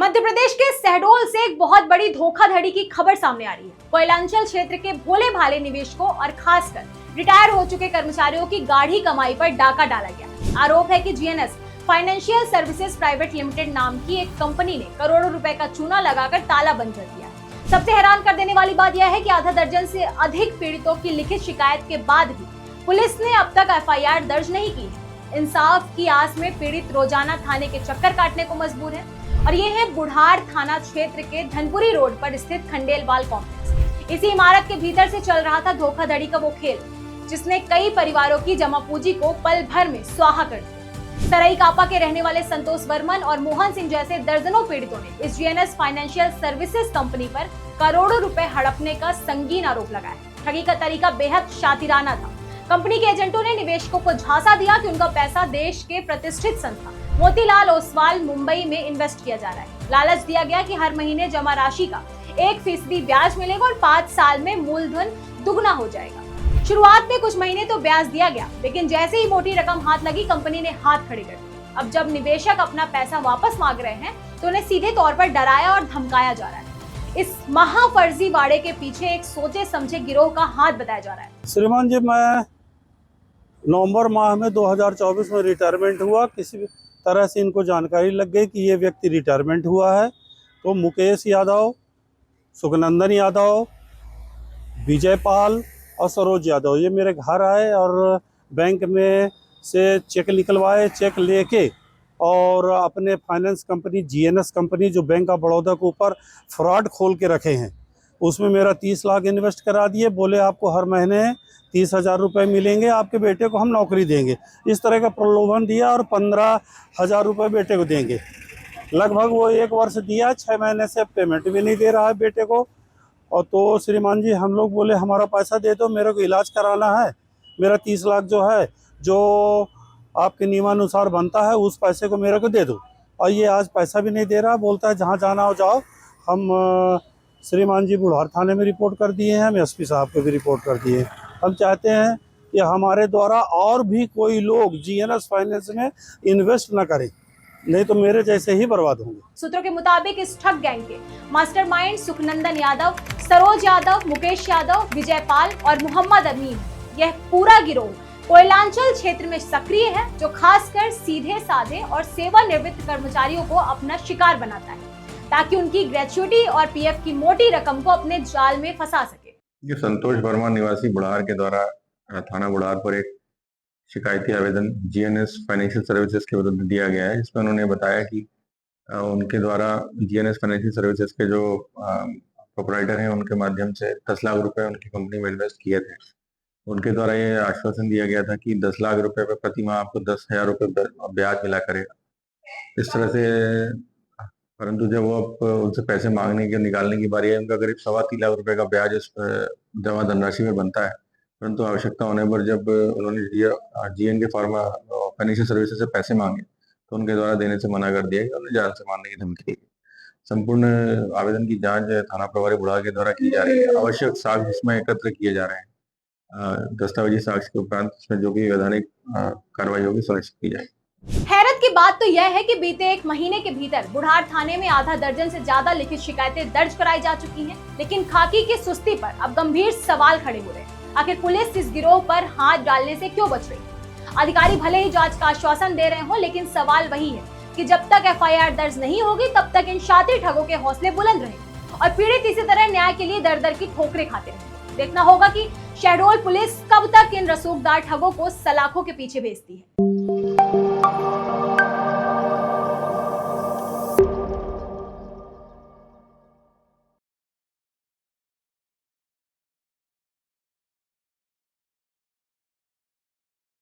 मध्य प्रदेश के शहडोल से एक बहुत बड़ी धोखाधड़ी की खबर सामने आ रही है। कोयलांचल क्षेत्र के भोले भाले निवेशकों और खासकर रिटायर हो चुके कर्मचारियों की गाढ़ी कमाई पर डाका डाला गया। आरोप है कि GNS financial services private limited नाम की एक कंपनी ने करोड़ों रुपए का चूना लगाकर ताला बंद कर दिया। सबसे हैरान कर देने वाली बात यह है कि आधा दर्जन से अधिक पीड़ितों की लिखित शिकायत के बाद भी पुलिस ने अब तक एफआईआर दर्ज नहीं की है। इंसाफ की आस में पीड़ित रोजाना थाने के चक्कर काटने को मजबूर है। और ये है बुढ़ार थाना क्षेत्र के धनपुरी रोड पर स्थित खंडेलवाल कॉम्प्लेक्स। इसी इमारत के भीतर से चल रहा था धोखाधड़ी का वो खेल, जिसने कई परिवारों की जमा पूंजी को पल भर में स्वाहा कर दिया। सराईकापा के रहने वाले संतोष वर्मन और मोहन सिंह जैसे दर्जनों पीड़ितों ने इस जीएनएस फाइनेंशियल सर्विसेज कंपनी पर करोड़ों रुपए हड़पने का संगीन आरोप लगाया। ठगी का तरीका बेहद शातिराना था। कंपनी के एजेंटों ने निवेशकों को झांसा दिया कि उनका पैसा देश के प्रतिष्ठित संस्था मोतीलाल ओसवाल मुंबई में इन्वेस्ट किया जा रहा है। लालच दिया गया कि हर महीने जमा राशि का 1% ब्याज मिलेगा और 5 साल में मूलधन दुगना हो जाएगा। शुरुआत में कुछ महीने तो ब्याज दिया गया, लेकिन जैसे ही मोटी रकम हाथ लगी कंपनी ने हाथ खड़े कर दिए। अब जब निवेशक अपना पैसा वापस मांग रहे हैं तो उन्हें सीधे तौर पर डराया और धमकाया जा रहा है। इस महाफर्जी वाड़े के पीछे एक सोचे समझे गिरोह का हाथ बताया जा रहा है। श्रीमान जी, मैं नवंबर माह में 2024 में रिटायरमेंट हुआ। किसी तरह से इनको जानकारी लग गई कि ये व्यक्ति रिटायरमेंट हुआ है, तो मुकेश यादव, सुखनंदन यादव, विजय पाल और सरोज यादव ये मेरे घर आए और बैंक में से चेक निकलवाए। चेक लेके और अपने फाइनेंस कंपनी जीएनएस कंपनी जो बैंक ऑफ बड़ौदा के ऊपर फ्रॉड खोल के रखे हैं, उसमें मेरा 30 लाख इन्वेस्ट करा दिए। बोले आपको हर महीने 30,000 रुपये मिलेंगे, आपके बेटे को हम नौकरी देंगे। इस तरह का प्रलोभन दिया और 15,000 रुपये बेटे को देंगे। लगभग वो 1 वर्ष दिया, 6 महीने से पेमेंट भी नहीं दे रहा है बेटे को। और तो श्रीमान जी, हम लोग बोले हमारा पैसा दे दो, मेरे को इलाज कराना है। मेरा 30 लाख जो है, जो आपके नियमानुसार बनता है, उस पैसे को मेरे को दे दो। और ये आज पैसा भी नहीं दे रहा, बोलता है जहाँ जाना हो जाओ। हम श्रीमान जी बुढ़ार थाने में रिपोर्ट कर दिए हैं, हम एसपी साहब को भी रिपोर्ट कर दिए। हम चाहते हैं कि हमारे द्वारा और भी कोई लोग जीएनएस फाइनेंस में इन्वेस्ट न करें, नहीं तो मेरे जैसे ही बर्बाद होंगे। सूत्रों के मुताबिक इस ठग गैंग के मास्टरमाइंड सुखनंदन यादव, सरोज यादव, मुकेश यादव, विजय पाल और मोहम्मद अमीन। यह पूरा गिरोह कोयलांचल क्षेत्र में सक्रिय है, जो खासकर सीधे साधे और सेवानिवृत्त कर्मचारियों को अपना शिकार बनाता है, ताकि उनकी ग्रेच्युटी और पीएफ की मोटी रकम को अपने जाल में फंसा सके। ये संतोष वर्मा निवासी बुढ़ार के द्वारा थाना बुढ़ार पर एक शिकायती आवेदन जीएनएस फाइनेंशियल सर्विसेज के विरुद्ध दिया गया है, जिसमें उन्होंने बताया कि उनके द्वारा जीएनएस फाइनेंशियल सर्विसेज के जो प्रोपराइटर हैं, उनके माध्यम से 10 लाख रुपए उनकी कंपनी में इन्वेस्ट किए थे। उनके द्वारा ये आश्वासन दिया गया था कि 10 लाख रुपए पे प्रति माह आपको 10,000 रुपये ब्याज मिला करेगा। इस तरह से, परंतु जब वो उनसे पैसे मांगने के निकालने की बारी है, उनका करीब 3.25 लाख रुपए का ब्याज इस जमा धनराशि में बनता है। परंतु आवश्यकता होने पर जब उन्होंने जीएन के फार्मा फाइनेंशियल सर्विसेज से पैसे मांगे, तो उनके द्वारा देने से मना कर दिया गया, उन्हें जान से मारने की धमकी दी गई। संपूर्ण आवेदन की जांच थाना प्रभारी बुढ़ार के द्वारा की जा रही है। आवश्यक साक्ष्य इसमें एकत्र किए जा रहे हैं। दस्तावेजी साक्ष्य के उपरांत इसमें जो भी वैधानिक कार्रवाई होगी सुनिश्चित की जाएगी। हैरत की बात तो यह है कि बीते 1 महीने के भीतर बुढ़ार थाने में आधा दर्जन से ज्यादा लिखित शिकायतें दर्ज कराई जा चुकी हैं, लेकिन खाकी की सुस्ती पर अब गंभीर सवाल खड़े हो रहे हैं। आखिर पुलिस इस गिरोह पर हाथ डालने से क्यों बच रही है? अधिकारी भले ही जांच का आश्वासन दे रहे हो, लेकिन सवाल वही है कि जब तक एफआईआर दर्ज नहीं होगी, तब तक इन शातिर ठगों के हौसले बुलंद रहेंगे और पीड़ित इसी तरह न्याय के लिए दर दर की ठोकरें खाते रहेंगे। देखना होगा कि शहडोल पुलिस कब तक इन रसूखदार ठगों को सलाखों के पीछे भेजती है।